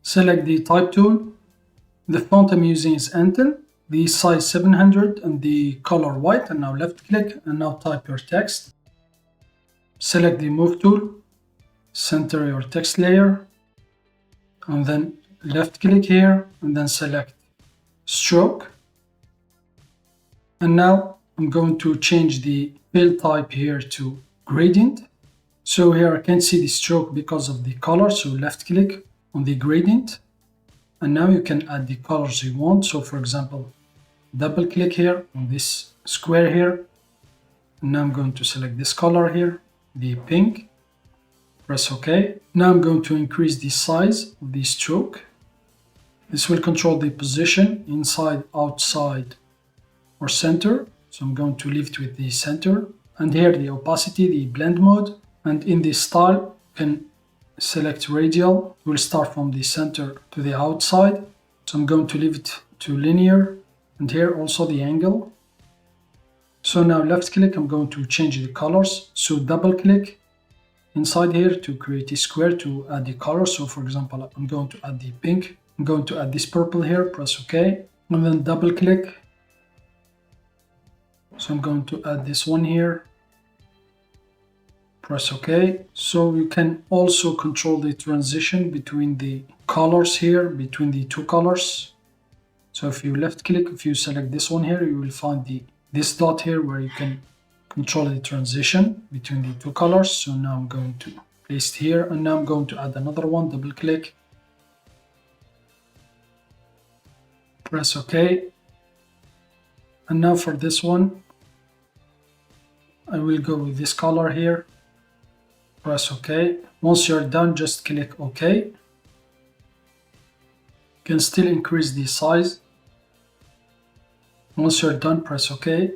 Select the type tool. The font I'm using is Anton, the size 700 and the color white, and now left click and now type your text. Select the move tool, center your text layer, and then left click here and then select stroke. And now I'm going to change the fill type here to gradient. So here I can't see the stroke because of the color, so left click on the gradient. And now you can add the colors you want. So for example, double click here on this square here. And now I'm going to select this color here, the pink. Press OK. Now I'm going to increase the size of the stroke. This will control the position inside, outside, or center. So I'm going to leave it with the center. And here the opacity, the blend mode. And in the style, you can select radial. We'll start from the center to the outside. So I'm going to leave it to linear. And here also the angle. So now left click, I'm going to change the colors. So double click inside here to create a square to add the color. So for example, I'm going to add the pink. I'm going to add this purple here, press OK. And then double click. So I'm going to add this one here. Press OK. So you can also control the transition between the colors here, between the two colors. So if you left click, if you select this one here, you will find this dot here where you can control the transition between the two colors. So now I'm going to place it here, and now I'm going to add another one, double click. Press OK. And now for this one, I will go with this color here. Press OK. Once you're done, just click OK. You can still increase the size. Once you're done, press OK.